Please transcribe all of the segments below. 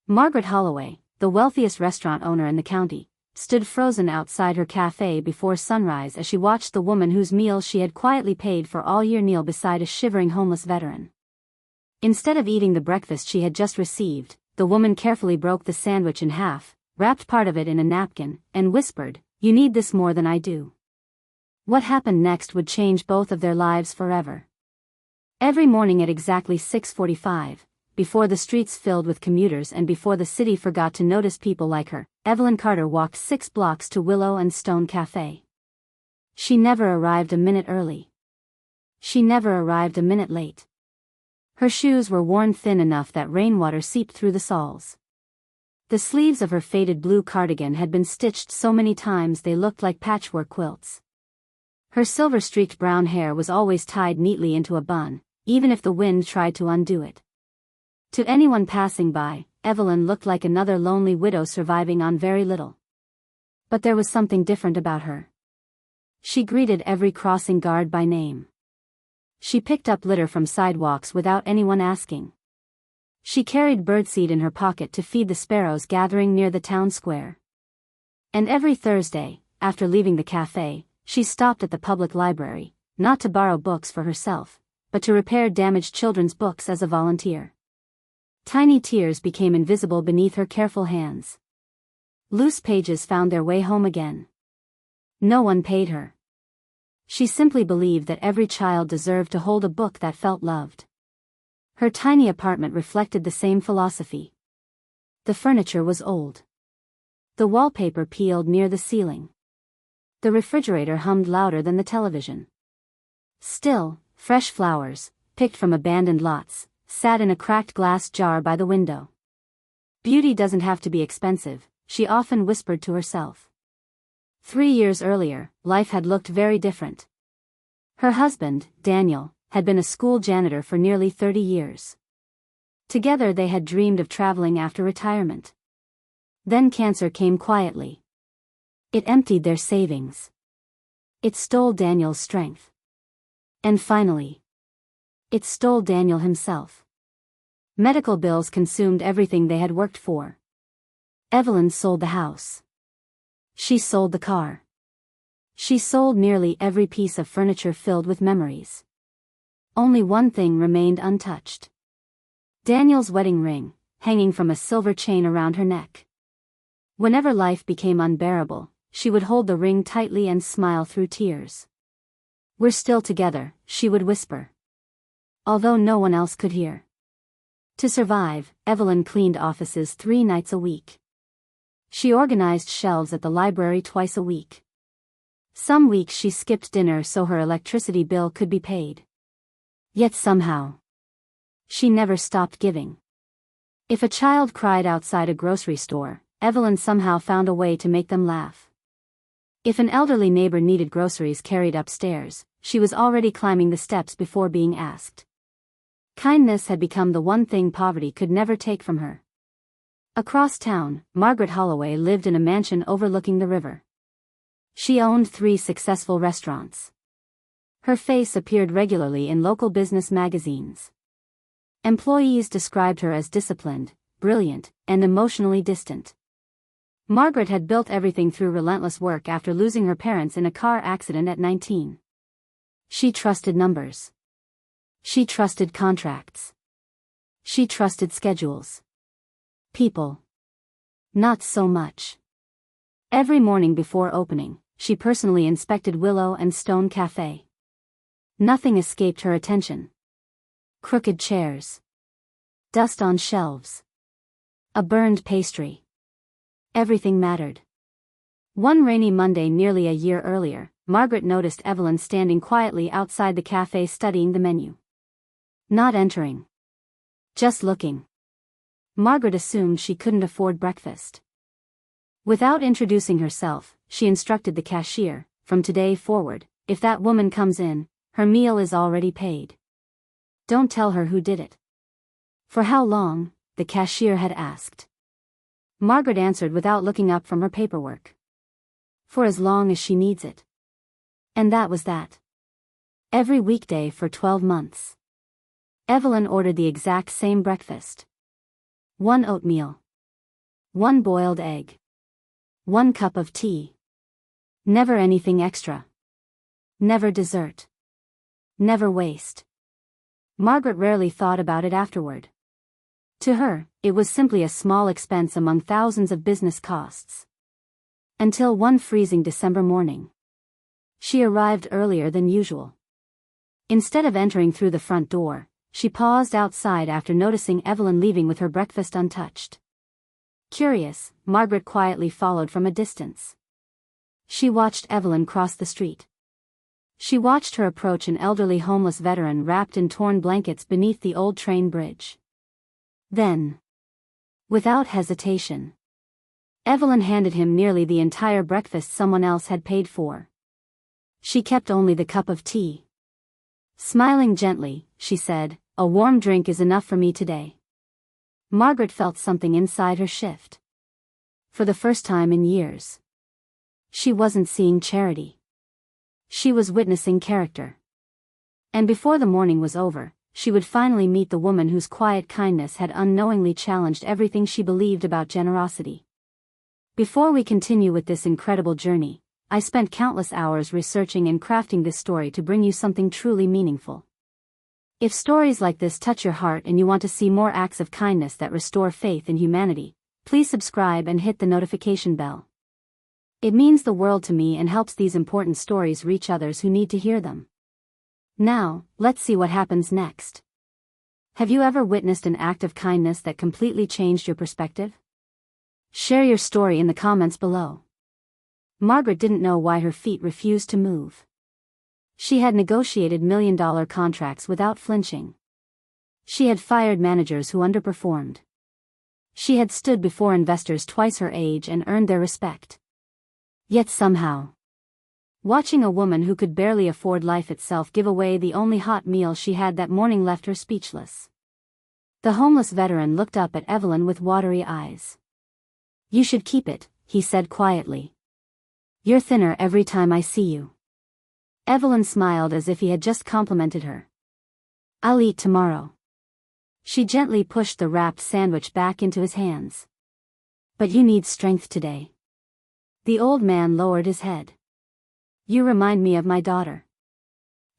Margaret Holloway, the wealthiest restaurant owner in the county, stood frozen outside her cafe before sunrise as she watched the woman whose meal she had quietly paid for all year kneel beside a shivering homeless veteran. Instead of eating the breakfast she had just received, the woman carefully broke the sandwich in half, wrapped part of it in a napkin, and whispered, "You need this more than I do." What happened next would change both of their lives forever. Every morning at exactly 6:45, before the streets filled with commuters and before the city forgot to notice people like her, Evelyn Carter walked 6 blocks to Willow and Stone Cafe. She never arrived a minute early. She never arrived a minute late. Her shoes were worn thin enough that rainwater seeped through the soles. The sleeves of her faded blue cardigan had been stitched so many times they looked like patchwork quilts. Her silver-streaked brown hair was always tied neatly into a bun, even if the wind tried to undo it. To anyone passing by, Evelyn looked like another lonely widow surviving on very little. But there was something different about her. She greeted every crossing guard by name. She picked up litter from sidewalks without anyone asking. She carried birdseed in her pocket to feed the sparrows gathering near the town square. And every Thursday, after leaving the cafe, she stopped at the public library, not to borrow books for herself, but to repair damaged children's books as a volunteer. Tiny tears became invisible beneath her careful hands. Loose pages found their way home again. No one paid her. She simply believed that every child deserved to hold a book that felt loved. Her tiny apartment reflected the same philosophy. The furniture was old. The wallpaper peeled near the ceiling. The refrigerator hummed louder than the television. Still, fresh flowers, picked from abandoned lots, sat in a cracked glass jar by the window. Beauty doesn't have to be expensive, she often whispered to herself. 3 years earlier, life had looked very different. Her husband, Daniel, had been a school janitor for nearly 30 years. Together they had dreamed of traveling after retirement. Then cancer came quietly. It emptied their savings. It stole Daniel's strength. And finally, it stole Daniel himself. Medical bills consumed everything they had worked for. Evelyn sold the house. She sold the car. She sold nearly every piece of furniture filled with memories. Only one thing remained untouched. Daniel's wedding ring, hanging from a silver chain around her neck. Whenever life became unbearable, she would hold the ring tightly and smile through tears. "We're still together," she would whisper. Although no one else could hear. To survive, Evelyn cleaned offices 3 nights a week. She organized shelves at the library twice a week. Some weeks she skipped dinner so her electricity bill could be paid. Yet somehow, she never stopped giving. If a child cried outside a grocery store, Evelyn somehow found a way to make them laugh. If an elderly neighbor needed groceries carried upstairs, she was already climbing the steps before being asked. Kindness had become the one thing poverty could never take from her. Across town, Margaret Holloway lived in a mansion overlooking the river. She owned 3 successful restaurants. Her face appeared regularly in local business magazines. Employees described her as disciplined, brilliant, and emotionally distant. Margaret had built everything through relentless work after losing her parents in a car accident at 19. She trusted numbers. She trusted contracts. She trusted schedules. People. Not so much. Every morning before opening, she personally inspected Willow and Stone Cafe. Nothing escaped her attention. Crooked chairs. Dust on shelves. A burned pastry. Everything mattered. One rainy Monday nearly a year earlier, Margaret noticed Evelyn standing quietly outside the cafe studying the menu. Not entering. Just looking. Margaret assumed she couldn't afford breakfast. Without introducing herself, she instructed the cashier, "From today forward, if that woman comes in, her meal is already paid. Don't tell her who did it." "For how long?" the cashier had asked. Margaret answered without looking up from her paperwork. "For as long as she needs it." And that was that. Every weekday for 12 months. Evelyn ordered the exact same breakfast. 1 oatmeal, 1 boiled egg. 1 cup of tea. Never anything extra. Never dessert. Never waste. Margaret rarely thought about it afterward. To her, it was simply a small expense among thousands of business costs. Until one freezing December morning. She arrived earlier than usual. Instead of entering through the front door, she paused outside after noticing Evelyn leaving with her breakfast untouched. Curious, Margaret quietly followed from a distance. She watched Evelyn cross the street. She watched her approach an elderly homeless veteran wrapped in torn blankets beneath the old train bridge. Then, without hesitation, Evelyn handed him nearly the entire breakfast someone else had paid for. She kept only the cup of tea. Smiling gently, she said, "A warm drink is enough for me today." Margaret felt something inside her shift. For the first time in years, she wasn't seeing charity. She was witnessing character. And before the morning was over, she would finally meet the woman whose quiet kindness had unknowingly challenged everything she believed about generosity. Before we continue with this incredible journey, I spent countless hours researching and crafting this story to bring you something truly meaningful. If stories like this touch your heart and you want to see more acts of kindness that restore faith in humanity, please subscribe and hit the notification bell. It means the world to me and helps these important stories reach others who need to hear them. Now, let's see what happens next. Have you ever witnessed an act of kindness that completely changed your perspective? Share your story in the comments below. Margaret didn't know why her feet refused to move. She had negotiated million-dollar contracts without flinching. She had fired managers who underperformed. She had stood before investors twice her age and earned their respect. Yet somehow, watching a woman who could barely afford life itself give away the only hot meal she had that morning left her speechless. The homeless veteran looked up at Evelyn with watery eyes. "You should keep it," he said quietly. "You're thinner every time I see you." Evelyn smiled as if he had just complimented her. "I'll eat tomorrow." She gently pushed the wrapped sandwich back into his hands. "But you need strength today." The old man lowered his head. "You remind me of my daughter.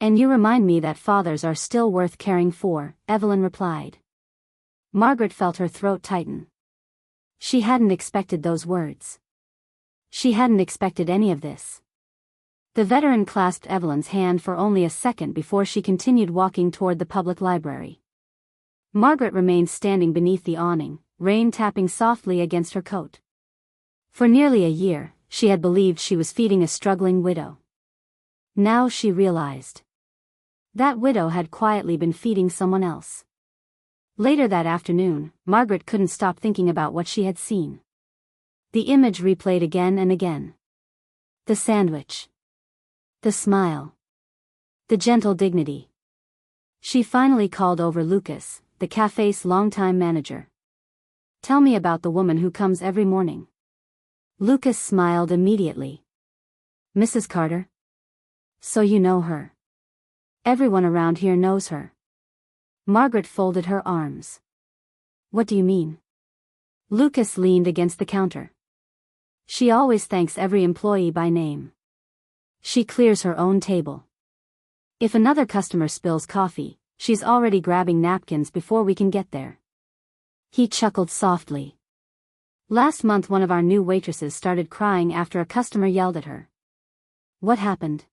And you remind me that fathers are still worth caring for," Evelyn replied. Margaret felt her throat tighten. She hadn't expected those words. She hadn't expected any of this. The veteran clasped Evelyn's hand for only a second before she continued walking toward the public library. Margaret remained standing beneath the awning, rain tapping softly against her coat. For nearly a year, she had believed she was feeding a struggling widow. Now she realized. That widow had quietly been feeding someone else. Later that afternoon, Margaret couldn't stop thinking about what she had seen. The image replayed again and again. The sandwich. The smile. The gentle dignity. She finally called over Lucas, the cafe's longtime manager. "Tell me about the woman who comes every morning." Lucas smiled immediately. "Mrs. Carter? So you know her. Everyone around here knows her." Margaret folded her arms. "What do you mean?" Lucas leaned against the counter. "She always thanks every employee by name. She clears her own table. If another customer spills coffee, she's already grabbing napkins before we can get there." He chuckled softly. "Last month one of our new waitresses started crying after a customer yelled at her." "What happened?"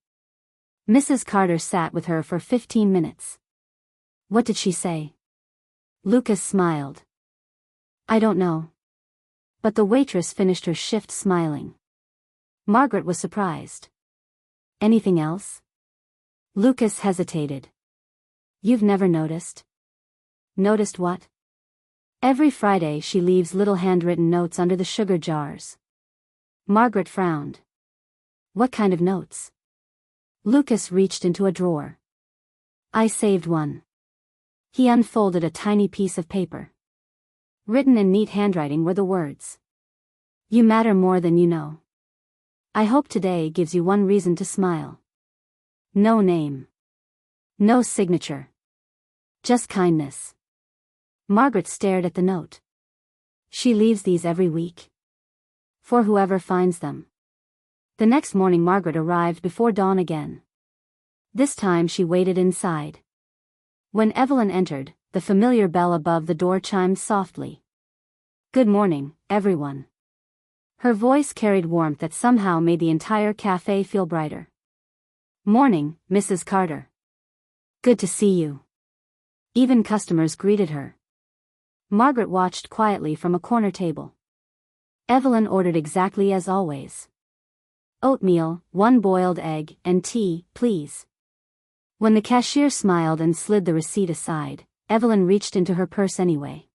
"Mrs. Carter sat with her for 15 minutes. "What did she say?" Lucas smiled. "I don't know." But the waitress finished her shift smiling. Margaret was surprised. "Anything else?" Lucas hesitated. "You've never noticed?" "Noticed what?" "Every Friday she leaves little handwritten notes under the sugar jars." Margaret frowned. "What kind of notes?" Lucas reached into a drawer. "I saved one." He unfolded a tiny piece of paper. Written in neat handwriting were the words, "You matter more than you know. I hope today gives you one reason to smile." No name. No signature. Just kindness. Margaret stared at the note. She leaves these every week. For whoever finds them. The next morning Margaret arrived before dawn again. This time she waited inside. When Evelyn entered, the familiar bell above the door chimed softly. "Good morning, everyone." Her voice carried warmth that somehow made the entire cafe feel brighter. "Morning, Mrs. Carter. Good to see you." Even customers greeted her. Margaret watched quietly from a corner table. Evelyn ordered exactly as always. "Oatmeal, 1 boiled egg, and tea, please." When the cashier smiled and slid the receipt aside, Evelyn reached into her purse anyway.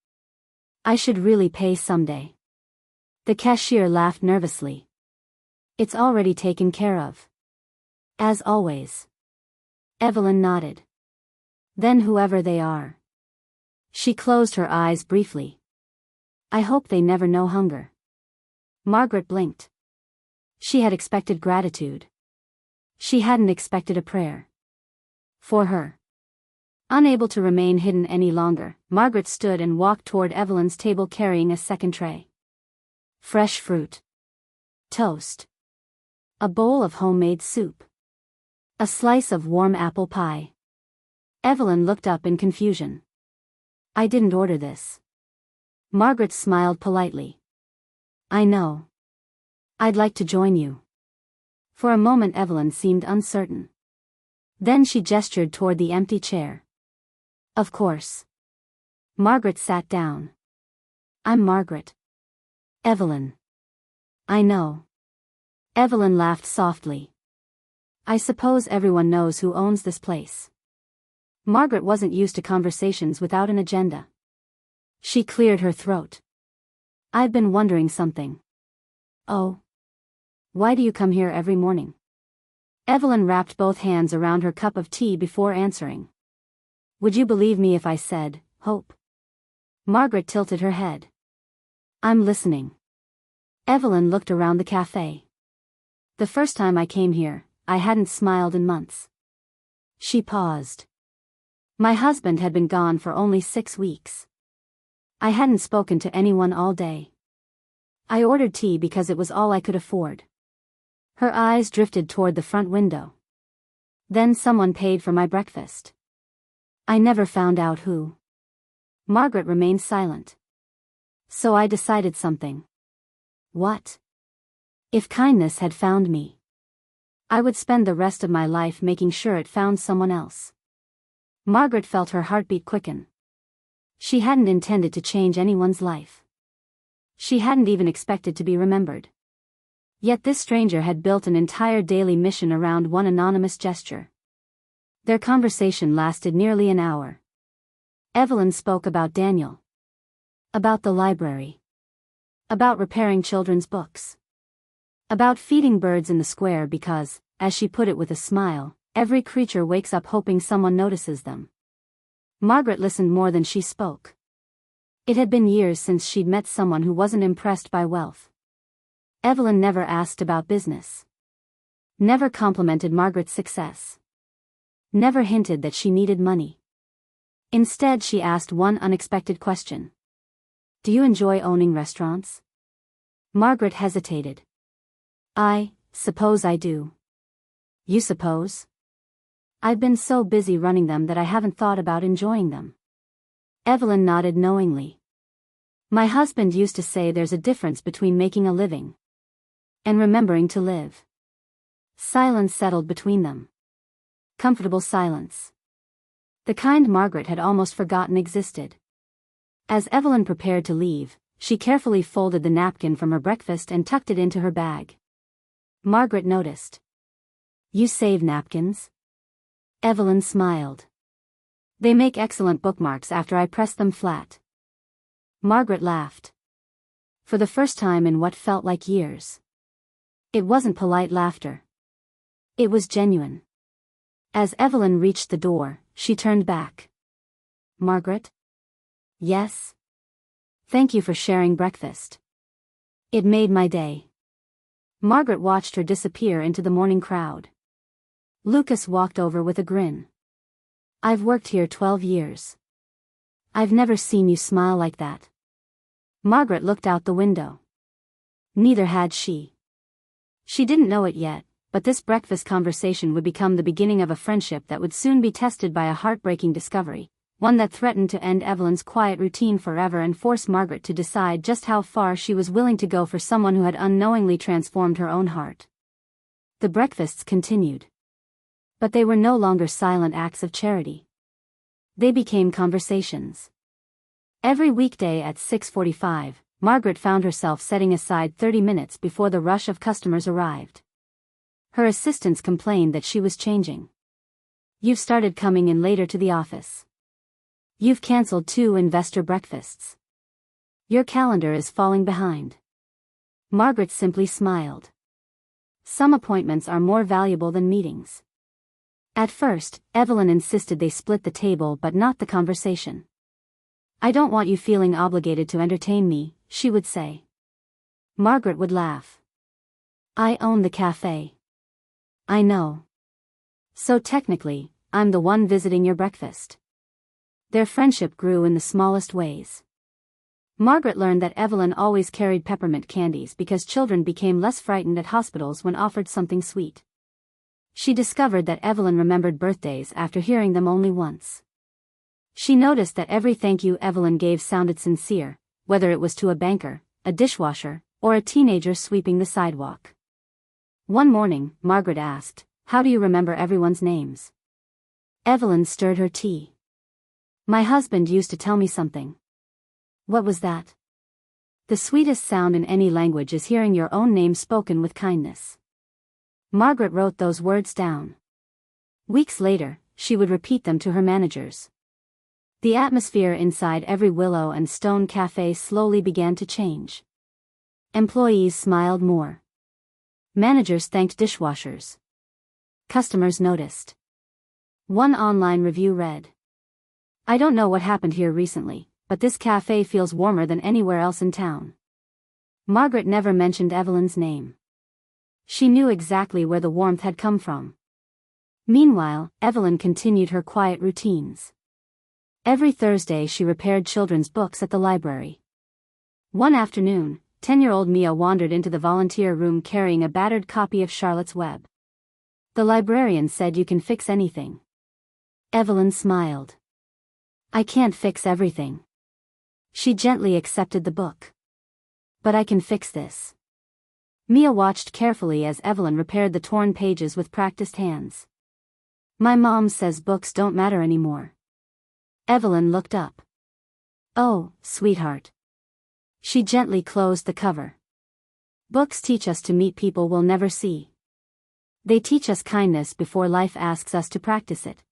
"I should really pay someday." The cashier laughed nervously. "It's already taken care of." "As always." Evelyn nodded. "Then whoever they are." She closed her eyes briefly. "I hope they never know hunger." Margaret blinked. She had expected gratitude. She hadn't expected a prayer. For her. Unable to remain hidden any longer, Margaret stood and walked toward Evelyn's table carrying a second tray. Fresh fruit. Toast. A bowl of homemade soup. A slice of warm apple pie. Evelyn looked up in confusion. "I didn't order this." Margaret smiled politely. "I know. I'd like to join you." For a moment Evelyn seemed uncertain. Then she gestured toward the empty chair. "Of course." Margaret sat down. "I'm Margaret." "Evelyn." "I know." Evelyn laughed softly. "I suppose everyone knows who owns this place." Margaret wasn't used to conversations without an agenda. She cleared her throat. "I've been wondering something." "Oh? Why do you come here every morning?" Evelyn wrapped both hands around her cup of tea before answering. "Would you believe me if I said, hope?" Margaret tilted her head. "I'm listening." Evelyn looked around the cafe. "The first time I came here, I hadn't smiled in months." She paused. "My husband had been gone for only 6 weeks. I hadn't spoken to anyone all day. I ordered tea because it was all I could afford." Her eyes drifted toward the front window. "Then someone paid for my breakfast. I never found out who." Margaret remained silent. "So I decided something." "What?" "If kindness had found me, I would spend the rest of my life making sure it found someone else." Margaret felt her heartbeat quicken. She hadn't intended to change anyone's life. She hadn't even expected to be remembered. Yet this stranger had built an entire daily mission around one anonymous gesture. Their conversation lasted nearly an hour. Evelyn spoke about Daniel. About the library. About repairing children's books. About feeding birds in the square because, as she put it with a smile, every creature wakes up hoping someone notices them. Margaret listened more than she spoke. It had been years since she'd met someone who wasn't impressed by wealth. Evelyn never asked about business. Never complimented Margaret's success. Never hinted that she needed money. Instead she asked one unexpected question. "Do you enjoy owning restaurants?" Margaret hesitated. "I suppose I do." "You suppose?" "I've been so busy running them that I haven't thought about enjoying them." Evelyn nodded knowingly. "My husband used to say there's a difference between making a living and remembering to live." Silence settled between them. Comfortable silence. The kind Margaret had almost forgotten existed. As Evelyn prepared to leave, she carefully folded the napkin from her breakfast and tucked it into her bag. Margaret noticed. "You save napkins?" Evelyn smiled. "They make excellent bookmarks after I press them flat." Margaret laughed. For the first time in what felt like years. It wasn't polite laughter. It was genuine. As Evelyn reached the door, she turned back. "Margaret?" "Yes?" "Thank you for sharing breakfast. It made my day." Margaret watched her disappear into the morning crowd. Lucas walked over with a grin. "I've worked here 12 years. I've never seen you smile like that." Margaret looked out the window. Neither had she. She didn't know it yet, but this breakfast conversation would become the beginning of a friendship that would soon be tested by a heartbreaking discovery, one that threatened to end Evelyn's quiet routine forever and force Margaret to decide just how far she was willing to go for someone who had unknowingly transformed her own heart. The breakfasts continued. But they were no longer silent acts of charity. They became conversations. Every weekday at 6:45, Margaret found herself setting aside 30 minutes before the rush of customers arrived. Her assistants complained that she was changing. "You've started coming in later to the office. You've canceled 2 investor breakfasts. Your calendar is falling behind." Margaret simply smiled. Some appointments are more valuable than meetings. At first, Evelyn insisted they split the table but not the conversation. "I don't want you feeling obligated to entertain me," she would say. Margaret would laugh. "I own the cafe." "I know. So technically, I'm the one visiting your breakfast." Their friendship grew in the smallest ways. Margaret learned that Evelyn always carried peppermint candies because children became less frightened at hospitals when offered something sweet. She discovered that Evelyn remembered birthdays after hearing them only once. She noticed that every thank you Evelyn gave sounded sincere, whether it was to a banker, a dishwasher, or a teenager sweeping the sidewalk. One morning, Margaret asked, "How do you remember everyone's names?" Evelyn stirred her tea. "My husband used to tell me something." "What was that?" "The sweetest sound in any language is hearing your own name spoken with kindness." Margaret wrote those words down. Weeks later, she would repeat them to her managers. The atmosphere inside every Willow and Stone cafe slowly began to change. Employees smiled more. Managers thanked dishwashers. Customers noticed. One online review read, "I don't know what happened here recently, but this cafe feels warmer than anywhere else in town." Margaret never mentioned Evelyn's name. She knew exactly where the warmth had come from. Meanwhile, Evelyn continued her quiet routines. Every Thursday she repaired children's books at the library. One afternoon, 10-year-old Mia wandered into the volunteer room carrying a battered copy of Charlotte's Web. The librarian said, "You can fix anything." Evelyn smiled. "I can't fix everything." She gently accepted the book. "But I can fix this." Mia watched carefully as Evelyn repaired the torn pages with practiced hands. "My mom says books don't matter anymore." Evelyn looked up. "Oh, sweetheart." She gently closed the cover. "Books teach us to meet people we'll never see. They teach us kindness before life asks us to practice it."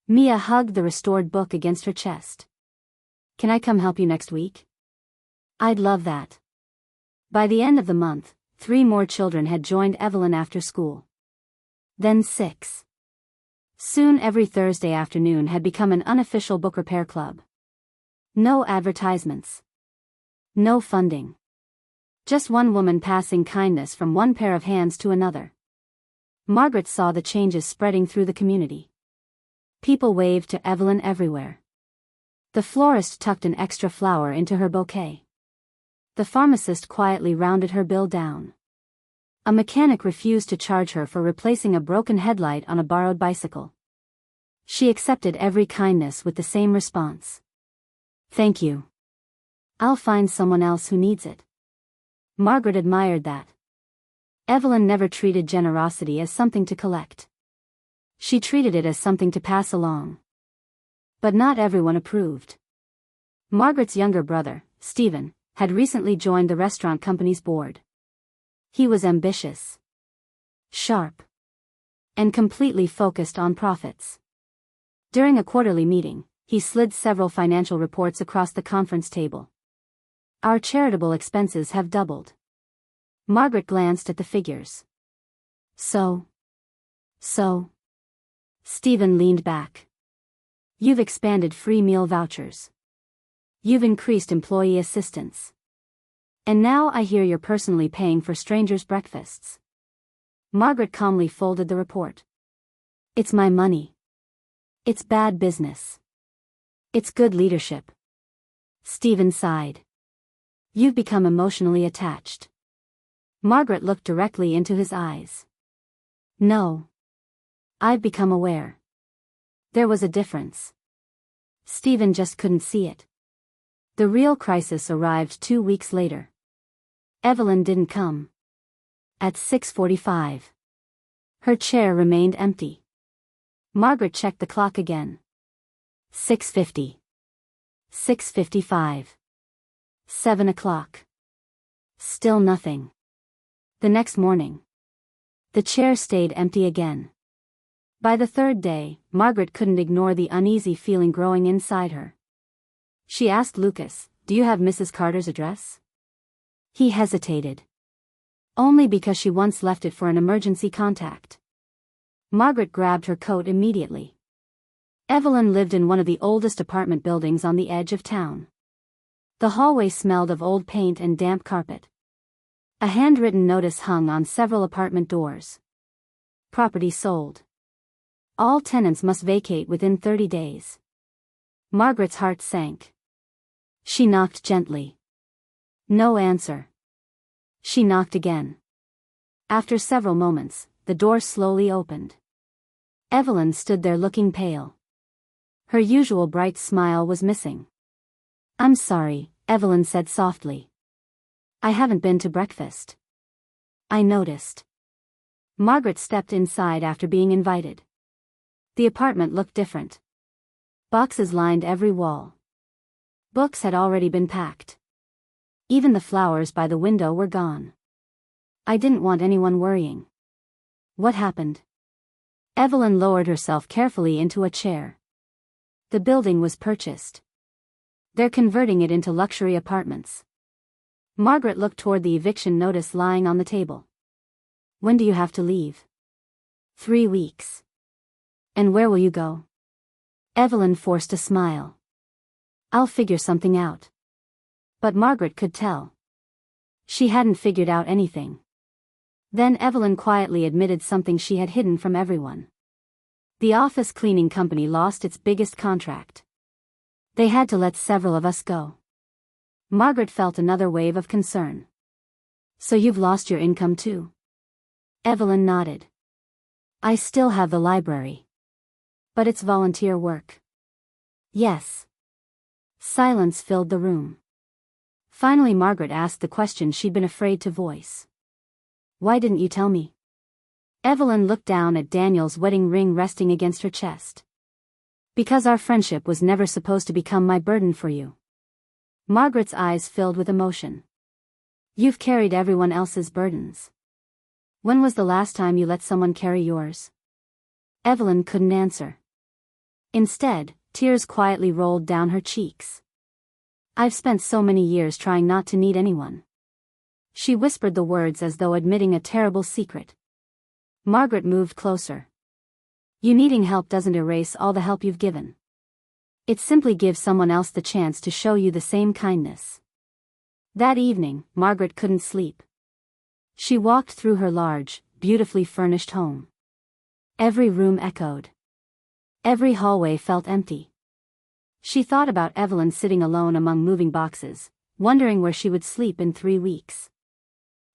Mia hugged the restored book against her chest. "Can I come help you next week?" "I'd love that." By the end of the month, 3 more children had joined Evelyn after school. Then 6. Soon every Thursday afternoon had become an unofficial book repair club. No advertisements. No funding. Just one woman passing kindness from one pair of hands to another. Margaret saw the changes spreading through the community. People waved to Evelyn everywhere. The florist tucked an extra flower into her bouquet. The pharmacist quietly rounded her bill down. A mechanic refused to charge her for replacing a broken headlight on a borrowed bicycle. She accepted every kindness with the same response. "Thank you. I'll find someone else who needs it." Margaret admired that. Evelyn never treated generosity as something to collect. She treated it as something to pass along. But not everyone approved. Margaret's younger brother, Stephen, had recently joined the restaurant company's board. He was ambitious, sharp, and completely focused on profits. During a quarterly meeting, he slid several financial reports across the conference table. "Our charitable expenses have doubled." Margaret glanced at the figures. So. Stephen leaned back. "You've expanded free meal vouchers. You've increased employee assistance. And now I hear you're personally paying for strangers' breakfasts." Margaret calmly folded the report. "It's my money. It's bad business. It's good leadership." Stephen sighed. You've become emotionally attached. Margaret looked directly into his eyes. No. I've become aware. There was a difference. Stephen just couldn't see it. The real crisis arrived 2 weeks later. Evelyn didn't come. At 6:45. Her chair remained empty. Margaret checked the clock again. 6:50. 6:55. 7 o'clock. Still nothing. The next morning. The chair stayed empty again. By the third day, Margaret couldn't ignore the uneasy feeling growing inside her. She asked Lucas, "Do you have Mrs. Carter's address?" He hesitated. Only because she once left it for an emergency contact. Margaret grabbed her coat immediately. Evelyn lived in one of the oldest apartment buildings on the edge of town. The hallway smelled of old paint and damp carpet. A handwritten notice hung on several apartment doors. Property sold. All tenants must vacate within 30 days. Margaret's heart sank. She knocked gently. No answer. She knocked again. After several moments, the door slowly opened. Evelyn stood there looking pale. Her usual bright smile was missing. "I'm sorry," Evelyn said softly. "I haven't been to breakfast." "I noticed." Margaret stepped inside after being invited. The apartment looked different. Boxes lined every wall. Books had already been packed. Even the flowers by the window were gone. "I didn't want anyone worrying." "What happened?" Evelyn lowered herself carefully into a chair. "The building was purchased. They're converting it into luxury apartments." Margaret looked toward the eviction notice lying on the table. "When do you have to leave?" 3 weeks. "And where will you go?" Evelyn forced a smile. "I'll figure something out." But Margaret could tell. She hadn't figured out anything. Then Evelyn quietly admitted something she had hidden from everyone. The office cleaning company lost its biggest contract. They had to let several of us go. Margaret felt another wave of concern. "So you've lost your income too?" Evelyn nodded. "I still have the library. But it's volunteer work." "Yes." Silence filled the room. Finally Margaret asked the question she'd been afraid to voice. "Why didn't you tell me?" Evelyn looked down at Daniel's wedding ring resting against her chest. "Because our friendship was never supposed to become my burden for you." Margaret's eyes filled with emotion. "You've carried everyone else's burdens. When was the last time you let someone carry yours?" Evelyn couldn't answer. Instead, tears quietly rolled down her cheeks. "I've spent so many years trying not to need anyone." She whispered the words as though admitting a terrible secret. Margaret moved closer. "You needing help doesn't erase all the help you've given. It simply gives someone else the chance to show you the same kindness." That evening, Margaret couldn't sleep. She walked through her large, beautifully furnished home. Every room echoed. Every hallway felt empty. She thought about Evelyn sitting alone among moving boxes, wondering where she would sleep in 3 weeks.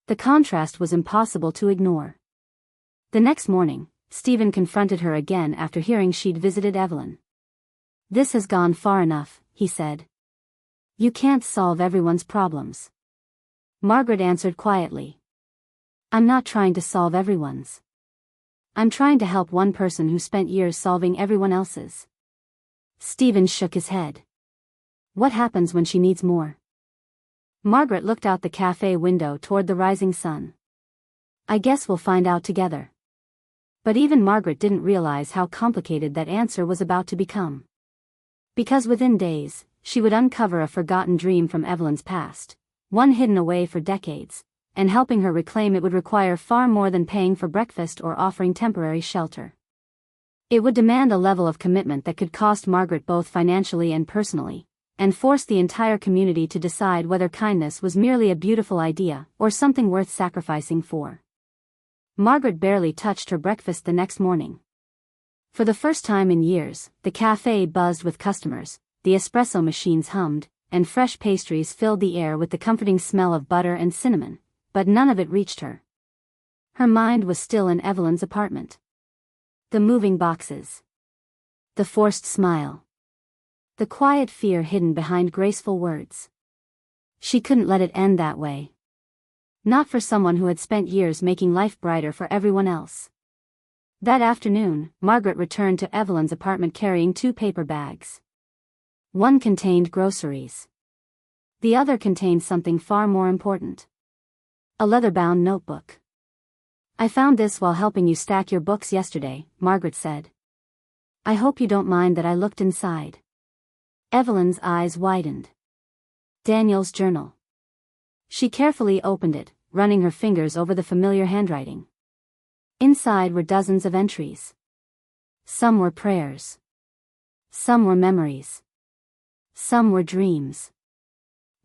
The contrast was impossible to ignore. The next morning, Stephen confronted her again after hearing she'd visited Evelyn. "This has gone far enough," he said. "You can't solve everyone's problems." Margaret answered quietly. "I'm not trying to solve everyone's. I'm trying to help one person who spent years solving everyone else's." Stephen shook his head. "What happens when she needs more?" Margaret looked out the cafe window toward the rising sun. "I guess we'll find out together." But even Margaret didn't realize how complicated that answer was about to become. Because within days, she would uncover a forgotten dream from Evelyn's past, one hidden away for decades, and helping her reclaim it would require far more than paying for breakfast or offering temporary shelter. It would demand a level of commitment that could cost Margaret both financially and personally, and force the entire community to decide whether kindness was merely a beautiful idea or something worth sacrificing for. Margaret barely touched her breakfast the next morning. For the first time in years, the cafe buzzed with customers, the espresso machines hummed, and fresh pastries filled the air with the comforting smell of butter and cinnamon, but none of it reached her. Her mind was still in Evelyn's apartment. The moving boxes. The forced smile. The quiet fear hidden behind graceful words. She couldn't let it end that way. Not for someone who had spent years making life brighter for everyone else. That afternoon, Margaret returned to Evelyn's apartment carrying 2 paper bags. One contained groceries. The other contained something far more important. A leather-bound notebook. "I found this while helping you stack your books yesterday," Margaret said. "I hope you don't mind that I looked inside." Evelyn's eyes widened. Daniel's journal. She carefully opened it, running her fingers over the familiar handwriting. Inside were dozens of entries. Some were prayers. Some were memories. Some were dreams.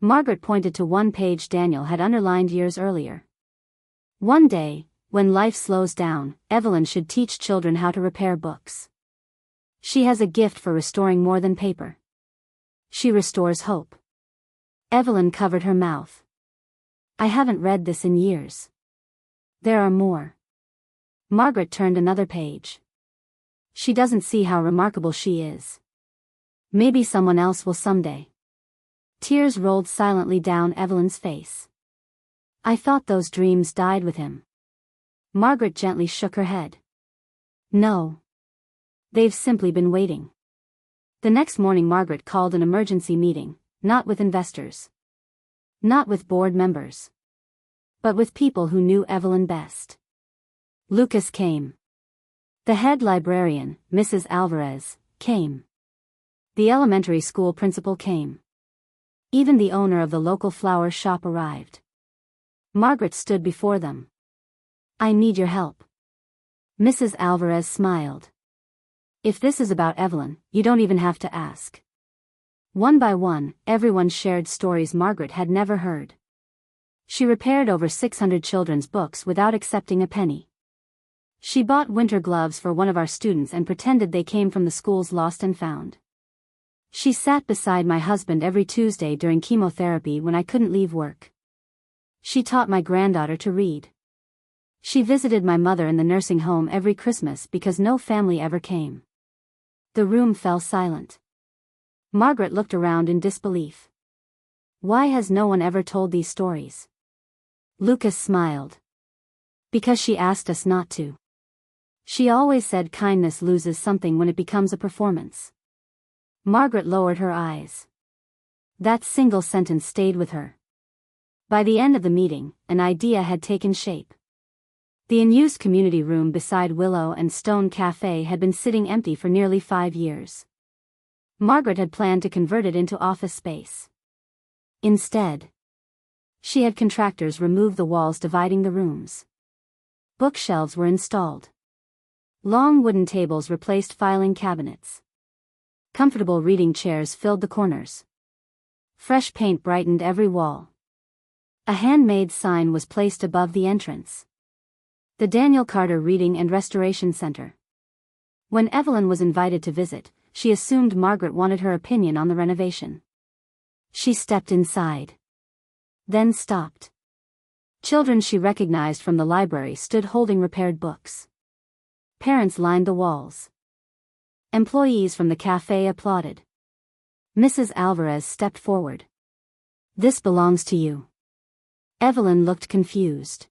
Margaret pointed to one page Daniel had underlined years earlier. "One day, when life slows down, Evelyn should teach children how to repair books. She has a gift for restoring more than paper. She restores hope." Evelyn covered her mouth. "I haven't read this in years. There are more." Margaret turned another page. "She doesn't see how remarkable she is. Maybe someone else will someday." Tears rolled silently down Evelyn's face. "I thought those dreams died with him." Margaret gently shook her head. "No. They've simply been waiting." The next morning Margaret called an emergency meeting, not with investors. Not with board members. But with people who knew Evelyn best. Lucas came. The head librarian, Mrs. Alvarez, came. The elementary school principal came. Even the owner of the local flower shop arrived. Margaret stood before them. "I need your help." Mrs. Alvarez smiled. "If this is about Evelyn, you don't even have to ask." One by one, everyone shared stories Margaret had never heard. She repaired over 600 children's books without accepting a penny. She bought winter gloves for one of our students and pretended they came from the school's lost and found. She sat beside my husband every Tuesday during chemotherapy when I couldn't leave work. She taught my granddaughter to read. She visited my mother in the nursing home every Christmas because no family ever came. The room fell silent. Margaret looked around in disbelief. Why has no one ever told these stories? Lucas smiled. Because she asked us not to. She always said kindness loses something when it becomes a performance. Margaret lowered her eyes. That single sentence stayed with her. By the end of the meeting, an idea had taken shape. The unused community room beside Willow and Stone Cafe had been sitting empty for nearly 5 years. Margaret had planned to convert it into office space. Instead, she had contractors remove the walls dividing the rooms. Bookshelves were installed. Long wooden tables replaced filing cabinets. Comfortable reading chairs filled the corners. Fresh paint brightened every wall. A handmade sign was placed above the entrance. The Daniel Carter Reading and Restoration Center. When Evelyn was invited to visit, she assumed Margaret wanted her opinion on the renovation. She stepped inside. Then stopped. Children she recognized from the library stood holding repaired books. Parents lined the walls. Employees from the cafe applauded. Mrs. Alvarez stepped forward. "This belongs to you." Evelyn looked confused.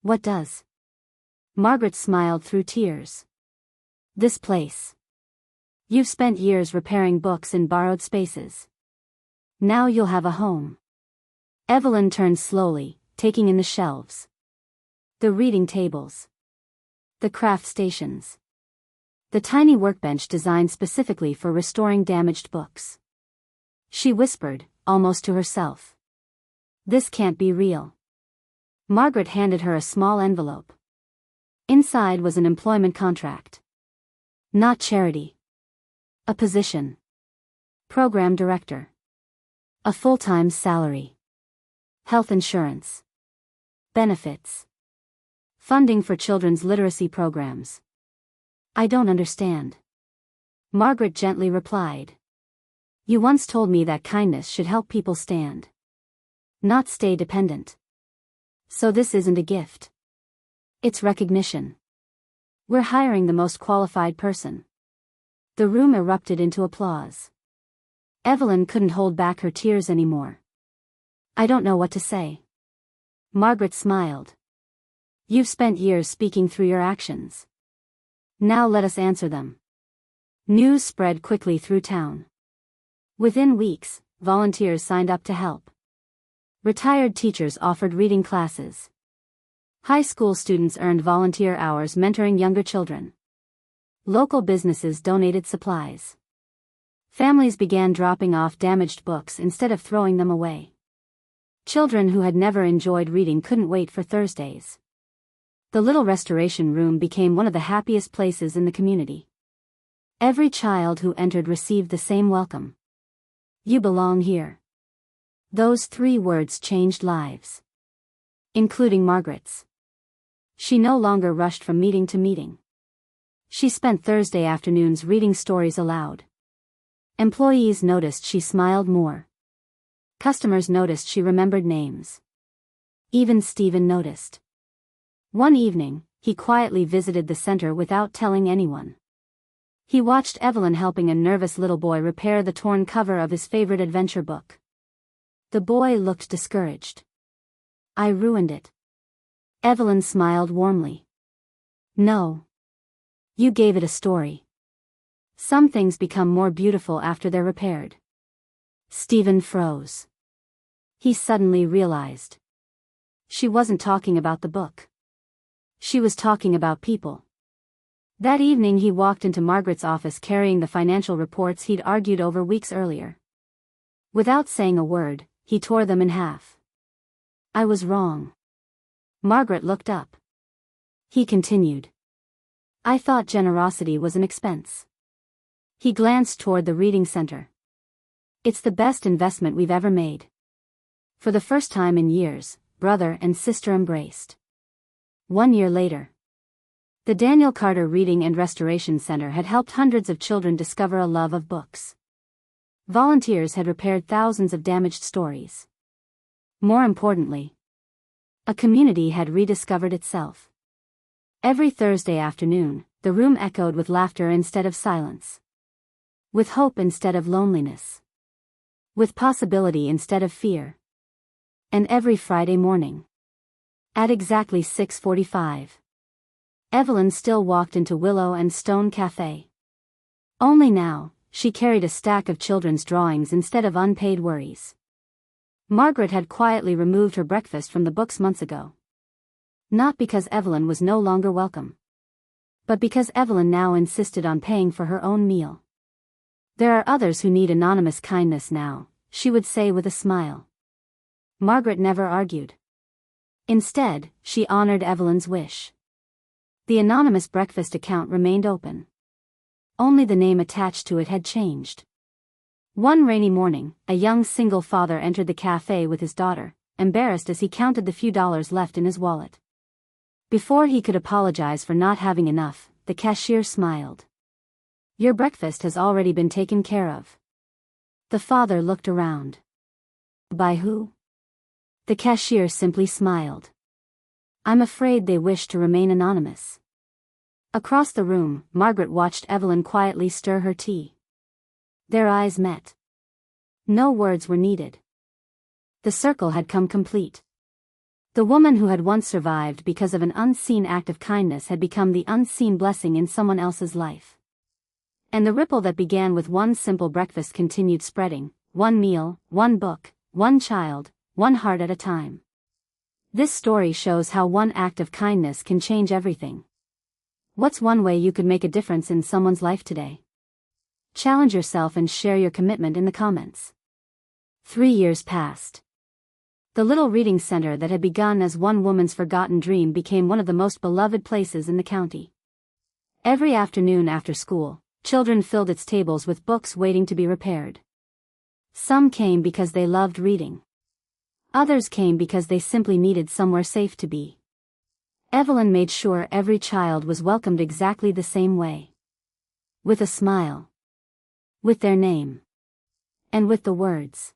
"What does?" Margaret smiled through tears. "This place. You've spent years repairing books in borrowed spaces. Now you'll have a home." Evelyn turned slowly, taking in the shelves. The reading tables. The craft stations. The tiny workbench designed specifically for restoring damaged books. She whispered, almost to herself. "This can't be real." Margaret handed her a small envelope. Inside was an employment contract. Not charity. A position. Program director. A full-time salary. Health insurance. Benefits. Funding for children's literacy programs. "I don't understand." Margaret gently replied. You once told me that kindness should help people stand, not stay dependent. So this isn't a gift. It's recognition. We're hiring the most qualified person. The room erupted into applause. Evelyn couldn't hold back her tears anymore. I don't know what to say. Margaret smiled. You've spent years speaking through your actions. Now let us answer them. News spread quickly through town. Within weeks, volunteers signed up to help. Retired teachers offered reading classes. High school students earned volunteer hours mentoring younger children. Local businesses donated supplies. Families began dropping off damaged books instead of throwing them away. Children who had never enjoyed reading couldn't wait for Thursdays. The little restoration room became one of the happiest places in the community. Every child who entered received the same welcome. You belong here. Those 3 words changed lives. Including Margaret's. She no longer rushed from meeting to meeting. She spent Thursday afternoons reading stories aloud. Employees noticed she smiled more. Customers noticed she remembered names. Even Stephen noticed. One evening, he quietly visited the center without telling anyone. He watched Evelyn helping a nervous little boy repair the torn cover of his favorite adventure book. The boy looked discouraged. I ruined it. Evelyn smiled warmly. No. You gave it a story. Some things become more beautiful after they're repaired. Stephen froze. He suddenly realized. She wasn't talking about the book. She was talking about people. That evening he walked into Margaret's office carrying the financial reports he'd argued over weeks earlier. Without saying a word, he tore them in half. I was wrong. Margaret looked up. He continued. I thought generosity was an expense. He glanced toward the reading center. It's the best investment we've ever made. For the first time in years, brother and sister embraced. 1 year later. The Daniel Carter Reading and Restoration Center had helped hundreds of children discover a love of books. Volunteers had repaired thousands of damaged stories. More importantly, a community had rediscovered itself. Every Thursday afternoon, the room echoed with laughter instead of silence. With hope instead of loneliness. With possibility instead of fear. And every Friday morning. At exactly 6:45. Evelyn still walked into Willow and Stone Cafe. Only now, she carried a stack of children's drawings instead of unpaid worries. Margaret had quietly removed her breakfast from the books months ago. Not because Evelyn was no longer welcome. But because Evelyn now insisted on paying for her own meal. There are others who need anonymous kindness now, she would say with a smile. Margaret never argued. Instead, she honored Evelyn's wish. The anonymous breakfast account remained open. Only the name attached to it had changed. One rainy morning, a young single father entered the cafe with his daughter, embarrassed as he counted the few dollars left in his wallet. Before he could apologize for not having enough, the cashier smiled. Your breakfast has already been taken care of. The father looked around. By who? The cashier simply smiled. I'm afraid they wish to remain anonymous. Across the room, Margaret watched Evelyn quietly stir her tea. Their eyes met. No words were needed. The circle had come complete. The woman who had once survived because of an unseen act of kindness had become the unseen blessing in someone else's life. And the ripple that began with one simple breakfast continued spreading, one meal, one book, one child, one heart at a time. This story shows how one act of kindness can change everything. What's one way you could make a difference in someone's life today? Challenge yourself and share your commitment in the comments. 3 years passed. The little reading center that had begun as one woman's forgotten dream became one of the most beloved places in the county. Every afternoon after school, children filled its tables with books waiting to be repaired. Some came because they loved reading. Others came because they simply needed somewhere safe to be. Evelyn made sure every child was welcomed exactly the same way. With a smile. With their name. And with the words,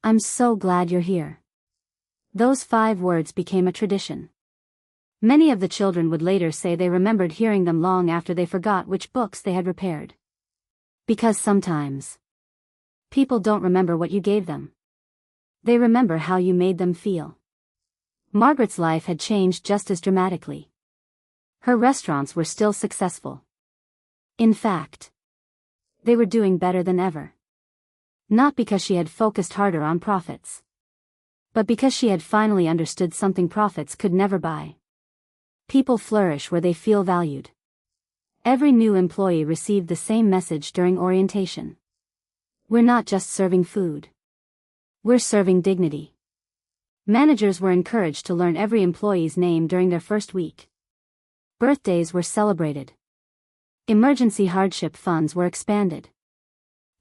"I'm so glad you're here." Those 5 words became a tradition. Many of the children would later say they remembered hearing them long after they forgot which books they had repaired. Because sometimes people don't remember what you gave them. They remember how you made them feel. Margaret's life had changed just as dramatically. Her restaurants were still successful. In fact, they were doing better than ever. Not because she had focused harder on profits, but because she had finally understood something profits could never buy. People flourish where they feel valued. Every new employee received the same message during orientation. We're not just serving food. We're serving dignity. Managers were encouraged to learn every employee's name during their first week. Birthdays were celebrated. Emergency hardship funds were expanded.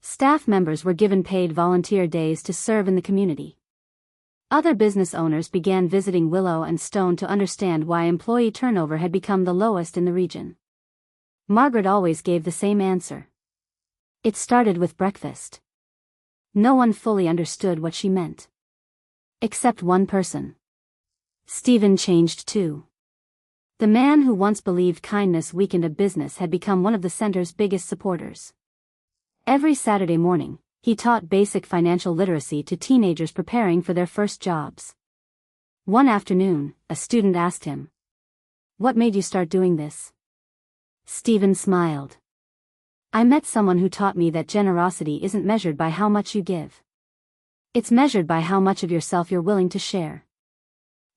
Staff members were given paid volunteer days to serve in the community. Other business owners began visiting Willow and Stone to understand why employee turnover had become the lowest in the region. Margaret always gave the same answer. It started with breakfast. No one fully understood what she meant. Except one person. Stephen changed too. The man who once believed kindness weakened a business had become one of the center's biggest supporters. Every Saturday morning, he taught basic financial literacy to teenagers preparing for their first jobs. One afternoon, a student asked him, "What made you start doing this?" Stephen smiled. "I met someone who taught me that generosity isn't measured by how much you give. It's measured by how much of yourself you're willing to share."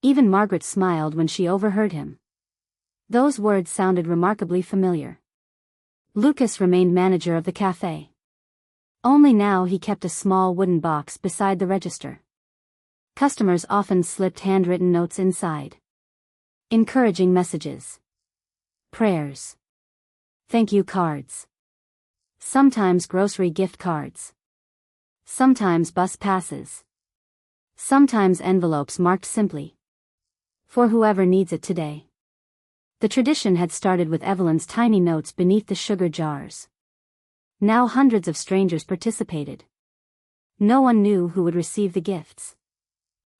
Even Margaret smiled when she overheard him. Those words sounded remarkably familiar. Lucas remained manager of the cafe. Only now he kept a small wooden box beside the register. Customers often slipped handwritten notes inside. Encouraging messages. Prayers. Thank you cards. Sometimes grocery gift cards. Sometimes bus passes. Sometimes envelopes marked simply, "For whoever needs it today." The tradition had started with Evelyn's tiny notes beneath the sugar jars. Now hundreds of strangers participated. No one knew who would receive the gifts.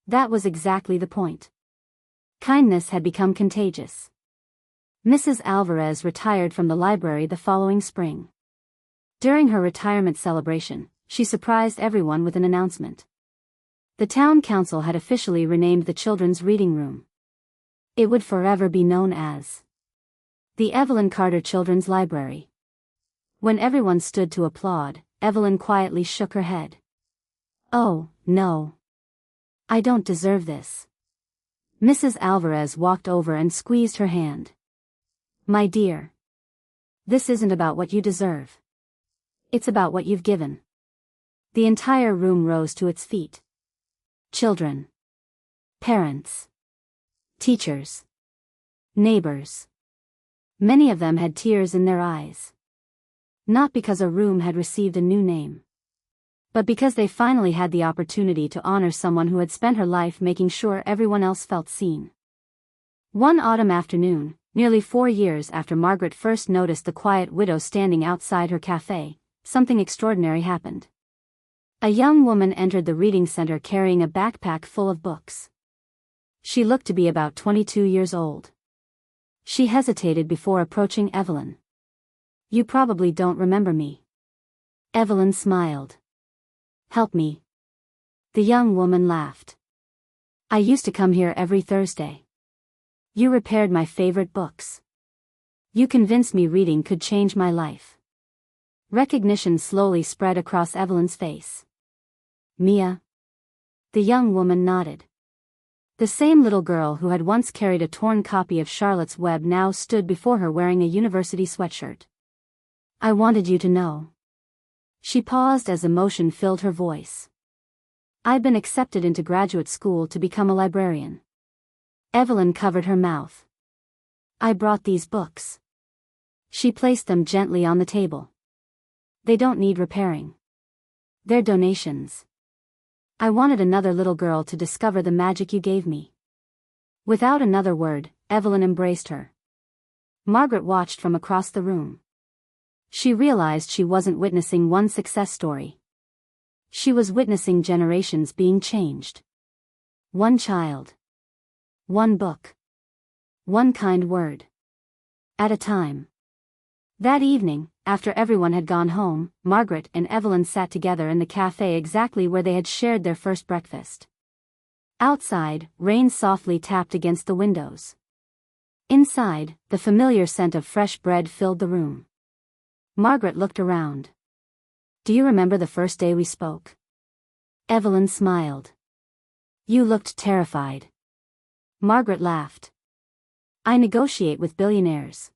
That was exactly the point. Kindness had become contagious. Mrs. Alvarez retired from the library the following spring. During her retirement celebration, she surprised everyone with an announcement. The town council had officially renamed the children's reading room. It would forever be known as the Evelyn Carter Children's Library. When everyone stood to applaud, Evelyn quietly shook her head. "Oh, no. I don't deserve this." Mrs. Alvarez walked over and squeezed her hand. "My dear, this isn't about what you deserve. It's about what you've given." The entire room rose to its feet. Children. Parents. Teachers. Neighbors. Many of them had tears in their eyes. Not because a room had received a new name, but because they finally had the opportunity to honor someone who had spent her life making sure everyone else felt seen. One autumn afternoon, nearly 4 years after Margaret first noticed the quiet widow standing outside her cafe, something extraordinary happened. A young woman entered the reading center carrying a backpack full of books. She looked to be about 22 years old. She hesitated before approaching Evelyn. "You probably don't remember me." Evelyn smiled. "Help me." The young woman laughed. "I used to come here every Thursday. You repaired my favorite books. You convinced me reading could change my life." Recognition slowly spread across Evelyn's face. "Mia?" The young woman nodded. The same little girl who had once carried a torn copy of Charlotte's Web now stood before her wearing a university sweatshirt. "I wanted you to know." She paused as emotion filled her voice. "I've been accepted into graduate school to become a librarian." Evelyn covered her mouth. "I brought these books." She placed them gently on the table. "They don't need repairing. They're donations. I wanted another little girl to discover the magic you gave me." Without another word, Evelyn embraced her. Margaret watched from across the room. She realized she wasn't witnessing one success story. She was witnessing generations being changed. One child. One book. One kind word. At a time. That evening, after everyone had gone home, Margaret and Evelyn sat together in the cafe exactly where they had shared their first breakfast. Outside, rain softly tapped against the windows. Inside, the familiar scent of fresh bread filled the room. Margaret looked around. "Do you remember the first day we spoke?" Evelyn smiled. "You looked terrified." Margaret laughed. "I negotiate with billionaires.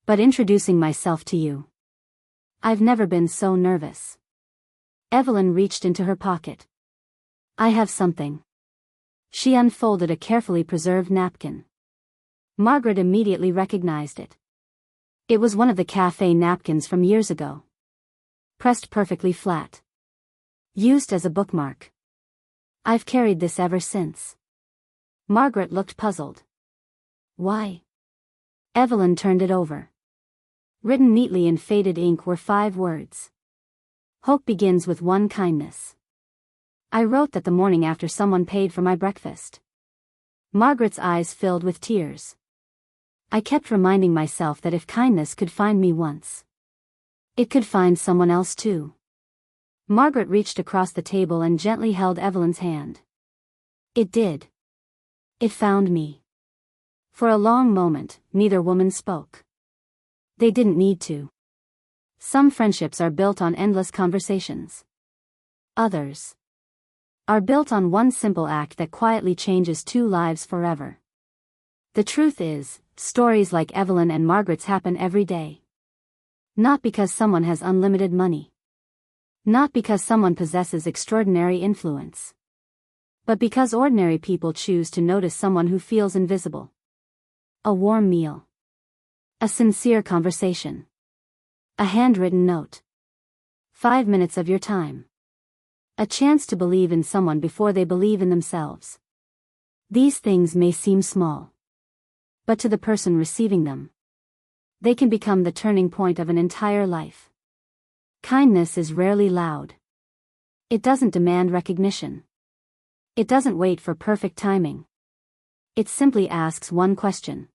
But introducing myself to you, I've never been so nervous." Evelyn reached into her pocket. "I have something." She unfolded a carefully preserved napkin. Margaret immediately recognized it. It was one of the cafe napkins from years ago. Pressed perfectly flat. Used as a bookmark. "I've carried this ever since." Margaret looked puzzled. "Why?" Evelyn turned it over. Written neatly in faded ink were 5 words. "Hope begins with one kindness." "I wrote that the morning after someone paid for my breakfast." Margaret's eyes filled with tears. "I kept reminding myself that if kindness could find me once, it could find someone else too." Margaret reached across the table and gently held Evelyn's hand. "It did. It found me." For a long moment, neither woman spoke. They didn't need to. Some friendships are built on endless conversations. Others are built on one simple act that quietly changes 2 lives forever. The truth is, stories like Evelyn and Margaret's happen every day. Not because someone has unlimited money. Not because someone possesses extraordinary influence. But because ordinary people choose to notice someone who feels invisible. A warm meal. A sincere conversation. A handwritten note. 5 minutes of your time. A chance to believe in someone before they believe in themselves. These things may seem small. But to the person receiving them, they can become the turning point of an entire life. Kindness is rarely loud. It doesn't demand recognition. It doesn't wait for perfect timing. It simply asks one question.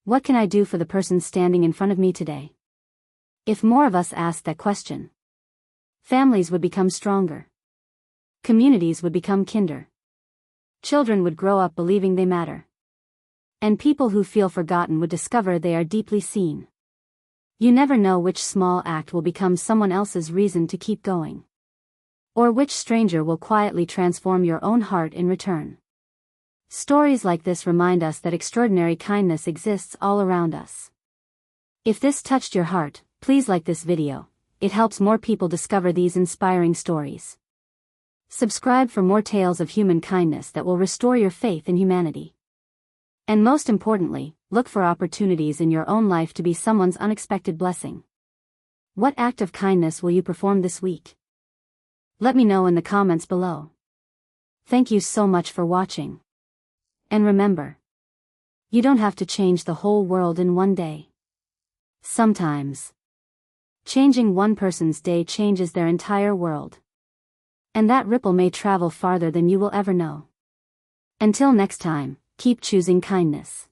What can I do for the person standing in front of me today? If more of us asked that question, families would become stronger. Communities would become kinder. Children would grow up believing they matter. And people who feel forgotten would discover they are deeply seen. You never know which small act will become someone else's reason to keep going. Or which stranger will quietly transform your own heart in return. Stories like this remind us that extraordinary kindness exists all around us. If this touched your heart, please like this video. It helps more people discover these inspiring stories. Subscribe for more tales of human kindness that will restore your faith in humanity. And most importantly, look for opportunities in your own life to be someone's unexpected blessing. What act of kindness will you perform this week? Let me know in the comments below. Thank you so much for watching. And remember, you don't have to change the whole world in one day. Sometimes, changing one person's day changes their entire world. And that ripple may travel farther than you will ever know. Until next time, keep choosing kindness.